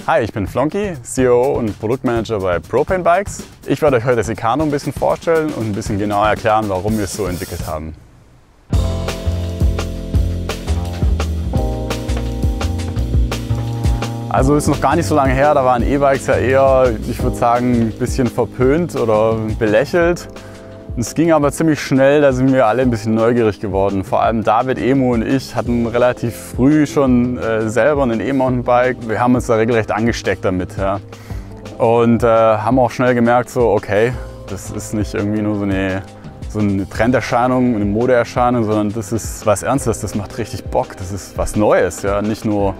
Hi, ich bin Flonky, CEO und Produktmanager bei Propane Bikes. Ich werde euch heute das Icano ein bisschen vorstellen und ein bisschen genauer erklären, warum wir es so entwickelt haben. Also ist noch gar nicht so lange her, da waren E-Bikes ja eher, ich würde sagen, ein bisschen verpönt oder belächelt. Es ging aber ziemlich schnell, da sind wir alle ein bisschen neugierig geworden. Vor allem David, Emo und ich hatten relativ früh schon selber ein E-Mountainbike. Wir haben uns da regelrecht angesteckt damit. Ja. Und haben auch schnell gemerkt, so okay, das ist nicht irgendwie nur so eine Trenderscheinung, eine Modeerscheinung, sondern das ist was Ernstes, das macht richtig Bock, das ist was Neues. Ja. Nicht nur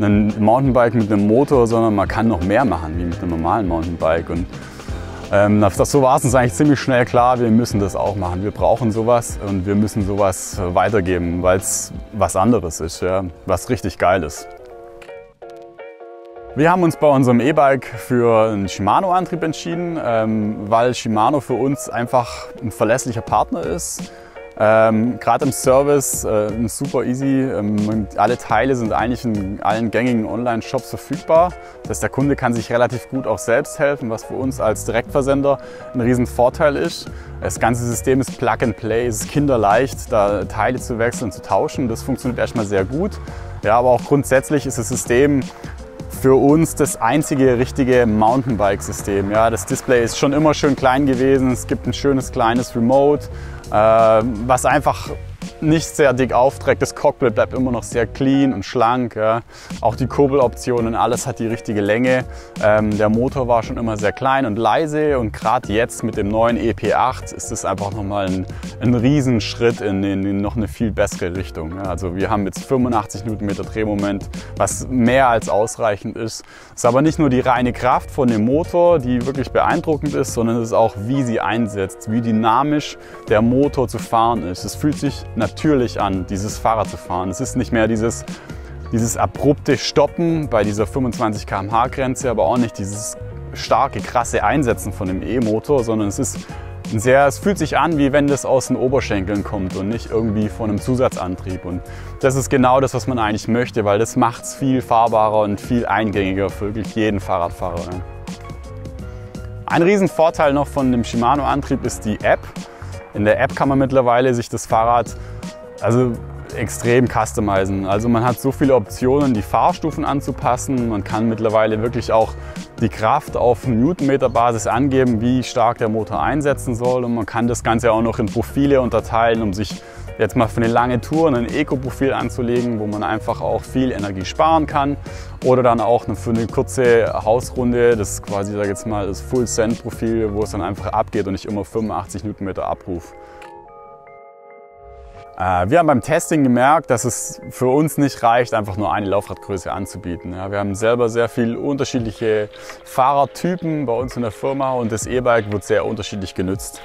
ein Mountainbike mit einem Motor, sondern man kann noch mehr machen wie mit einem normalen Mountainbike. Und so war es uns eigentlich ziemlich schnell klar, wir müssen das auch machen. Wir brauchen sowas und wir müssen sowas weitergeben, weil es was anderes ist, ja, was richtig geil ist. Wir haben uns bei unserem E-Bike für einen Shimano-Antrieb entschieden, weil Shimano für uns einfach ein verlässlicher Partner ist. Gerade im Service super easy. Alle Teile sind eigentlich in allen gängigen Online-Shops verfügbar. Das heißt, der Kunde kann sich relativ gut auch selbst helfen, was für uns als Direktversender ein riesen Vorteil ist. Das ganze System ist Plug and Play, es ist kinderleicht, da Teile zu wechseln und zu tauschen. Das funktioniert erstmal sehr gut. Ja, aber auch grundsätzlich ist das System für uns das einzige richtige Mountainbike-System. Ja, das Display ist schon immer schön klein gewesen, es gibt ein schönes kleines Remote, was einfach nicht sehr dick aufträgt. Das Cockpit bleibt immer noch sehr clean und schlank. Ja. Auch die Kurbeloptionen, alles hat die richtige Länge. Der Motor war schon immer sehr klein und leise und gerade jetzt mit dem neuen EP8 ist es einfach nochmal ein Riesenschritt in noch eine viel bessere Richtung. Ja. Also wir haben jetzt 85 Newtonmeter Drehmoment, was mehr als ausreichend ist. Es ist aber nicht nur die reine Kraft von dem Motor, die wirklich beeindruckend ist, sondern es ist auch, wie sie einsetzt, wie dynamisch der Motor zu fahren ist. Es fühlt sich natürlich an, dieses Fahrrad zu fahren. Es ist nicht mehr dieses abrupte Stoppen bei dieser 25 km/h Grenze, aber auch nicht dieses starke, krasse Einsetzen von dem E-Motor, sondern es fühlt sich an, wie wenn das aus den Oberschenkeln kommt und nicht irgendwie von einem Zusatzantrieb. Und das ist genau das, was man eigentlich möchte, weil das macht es viel fahrbarer und viel eingängiger für wirklich jeden Fahrradfahrer. Ein riesen Vorteil noch von dem Shimano-Antrieb ist die App. In der App kann man mittlerweile sich das Fahrrad extrem customizen. Also man hat so viele Optionen, die Fahrstufen anzupassen. Man kann mittlerweile wirklich auch die Kraft auf Newtonmeter-Basis angeben, wie stark der Motor einsetzen soll. Und man kann das Ganze auch noch in Profile unterteilen, um sich jetzt mal für eine lange Tour ein Eco-Profil anzulegen, wo man einfach auch viel Energie sparen kann. Oder dann auch für eine kurze Hausrunde, das ist quasi, sag ich jetzt mal, das Full-Send-Profil, wo es dann einfach abgeht und ich immer 85 Newtonmeter abrufe. Wir haben beim Testing gemerkt, dass es für uns nicht reicht, einfach nur eine Laufradgröße anzubieten. Ja, wir haben selber sehr viele unterschiedliche Fahrradtypen bei uns in der Firma und das E-Bike wird sehr unterschiedlich genutzt.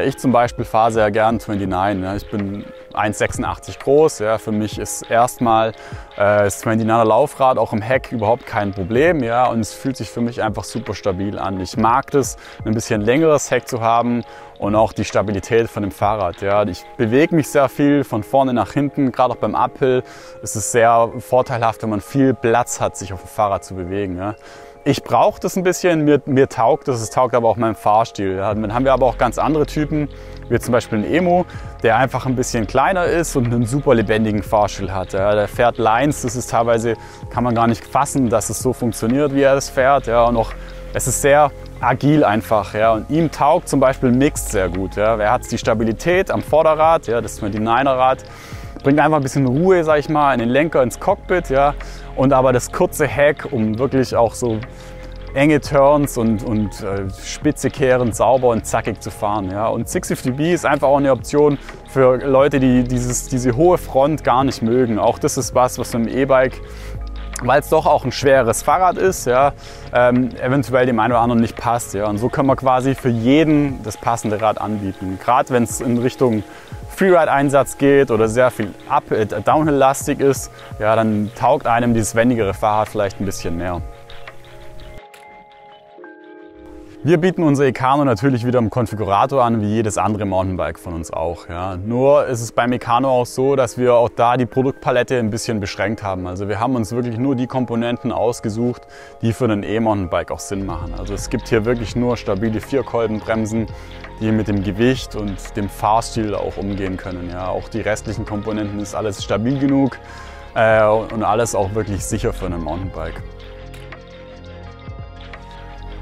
Ich zum Beispiel fahre sehr gern 29. Ja, ich bin 1,86 groß. Ja, für mich ist erstmal das 29er Laufrad auch im Heck überhaupt kein Problem. Ja, und es fühlt sich für mich einfach super stabil an. Ich mag das, ein bisschen längeres Heck zu haben und auch die Stabilität von dem Fahrrad. Ja, ich bewege mich sehr viel von vorne nach hinten. Gerade auch beim Uphill ist es sehr vorteilhaft, wenn man viel Platz hat, sich auf dem Fahrrad zu bewegen. Ja. Ich brauche das ein bisschen, mir taugt das, es taugt aber auch meinem Fahrstil. Ja. Dann haben wir aber auch ganz andere Typen, wie zum Beispiel ein Emo, der einfach ein bisschen kleiner ist und einen super lebendigen Fahrstil hat. Ja. Der fährt Lines, das ist teilweise, kann man gar nicht fassen, dass es so funktioniert, wie er es fährt. Ja. Und auch, es ist sehr agil einfach. Ja. Und ihm taugt zum Beispiel Mixed sehr gut. Ja. Er hat die Stabilität am Vorderrad, ja, das 29er Rad. Bringt einfach ein bisschen Ruhe, sag ich mal, in den Lenker, ins Cockpit, ja, und aber das kurze Heck, um wirklich auch so enge Turns und spitze Kehren sauber und zackig zu fahren, ja. Und 650B ist einfach auch eine Option für Leute, die diese hohe Front gar nicht mögen. Auch das ist was mit dem E-Bike, weil es doch auch ein schweres Fahrrad ist, ja, eventuell dem einen oder anderen nicht passt, ja. Und so können wir quasi für jeden das passende Rad anbieten. Gerade wenn es in Richtung Freeride-Einsatz geht oder sehr viel Downhill-lastig ist, ja, dann taugt einem dieses wendigere Fahrrad vielleicht ein bisschen mehr. Wir bieten unser Ekano natürlich wieder im Konfigurator an, wie jedes andere Mountainbike von uns auch. Ja. Nur ist es beim Ekano auch so, dass wir auch da die Produktpalette ein bisschen beschränkt haben. Also wir haben uns wirklich nur die Komponenten ausgesucht, die für ein E-Mountainbike auch Sinn machen. Also es gibt hier wirklich nur stabile Vierkolbenbremsen, die mit dem Gewicht und dem Fahrstil auch umgehen können. Ja. Auch die restlichen Komponenten ist alles stabil genug und alles auch wirklich sicher für ein Mountainbike.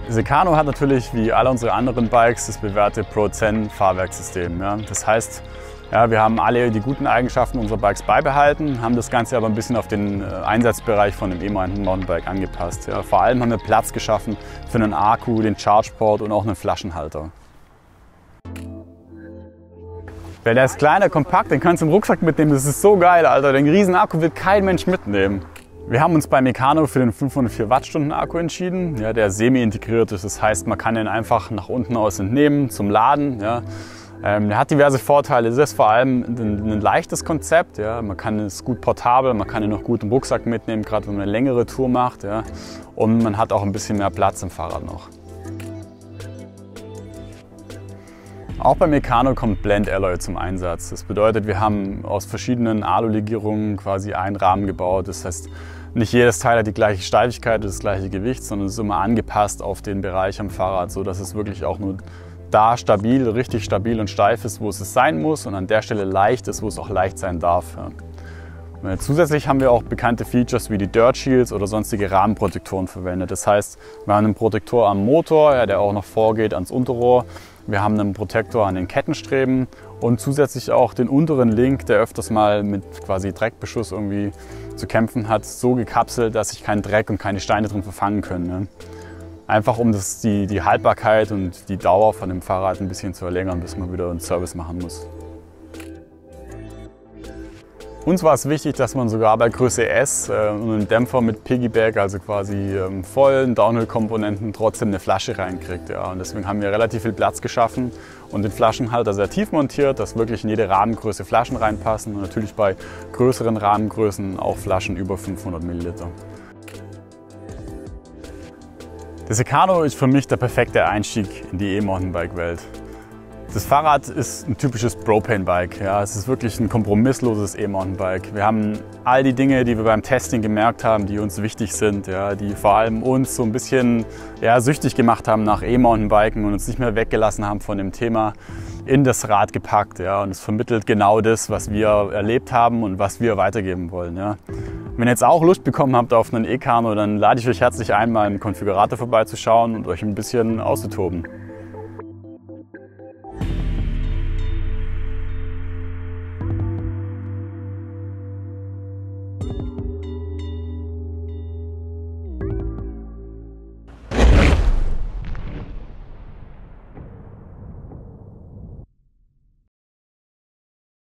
Das Ekano hat natürlich wie alle unsere anderen Bikes das bewährte Pro 10 Fahrwerkssystem. Ja. Das heißt, ja, wir haben alle die guten Eigenschaften unserer Bikes beibehalten, haben das Ganze aber ein bisschen auf den Einsatzbereich von dem E-Mountainbike angepasst. Ja. Vor allem haben wir Platz geschaffen für einen Akku, den Chargeport und auch einen Flaschenhalter. Weil der ist kleiner, kompakt, den kannst du im Rucksack mitnehmen, das ist so geil, Alter. Den riesen Akku wird kein Mensch mitnehmen. Wir haben uns bei Ekano für den 504 Wattstunden Akku entschieden, ja, der semi-integriert ist. Das heißt, man kann den einfach nach unten aus entnehmen zum Laden. Ja. Der hat diverse Vorteile. Es ist vor allem ein leichtes Konzept. Ja. Man kann es gut portabel, man kann ihn noch gut im Rucksack mitnehmen, gerade wenn man eine längere Tour macht. Ja. Und man hat auch ein bisschen mehr Platz im Fahrrad noch. Auch beim Ekano kommt Blend Alloy zum Einsatz. Das bedeutet, wir haben aus verschiedenen Alulegierungen quasi einen Rahmen gebaut. Das heißt, nicht jedes Teil hat die gleiche Steifigkeit, das gleiche Gewicht, sondern es ist immer angepasst auf den Bereich am Fahrrad, so dass es wirklich auch nur da stabil, richtig stabil und steif ist, wo es sein muss, und an der Stelle leicht ist, wo es auch leicht sein darf. Ja. Zusätzlich haben wir auch bekannte Features wie die Dirt Shields oder sonstige Rahmenprotektoren verwendet. Das heißt, wir haben einen Protektor am Motor, ja, der auch noch vorgeht ans Unterrohr. Wir haben einen Protektor an den Kettenstreben und zusätzlich auch den unteren Link, der öfters mal mit quasi Dreckbeschuss irgendwie zu kämpfen hat, so gekapselt, dass sich kein Dreck und keine Steine drin verfangen können. Ne? Einfach um die Haltbarkeit und die Dauer von dem Fahrrad ein bisschen zu verlängern, bis man wieder einen Service machen muss. Uns war es wichtig, dass man sogar bei Größe S und einem Dämpfer mit Piggyback, also quasi vollen Downhill-Komponenten, trotzdem eine Flasche reinkriegt. Ja. Und deswegen haben wir relativ viel Platz geschaffen und den Flaschenhalter sehr tief montiert, dass wirklich in jede Rahmengröße Flaschen reinpassen und natürlich bei größeren Rahmengrößen auch Flaschen über 500 Milliliter. Das Ekano ist für mich der perfekte Einstieg in die E-Mountainbike-Welt. Das Fahrrad ist ein typisches Propane-Bike. Ja, es ist wirklich ein kompromissloses E-Mountainbike. Wir haben all die Dinge, die wir beim Testing gemerkt haben, die uns wichtig sind, ja, die vor allem uns so ein bisschen süchtig gemacht haben nach E-Mountainbiken und uns nicht mehr weggelassen haben von dem Thema, in das Rad gepackt. Ja, und es vermittelt genau das, was wir erlebt haben und was wir weitergeben wollen. Ja. Wenn ihr jetzt auch Lust bekommen habt auf einen Ekano, dann lade ich euch herzlich ein, mal im Konfigurator vorbeizuschauen und euch ein bisschen auszutoben.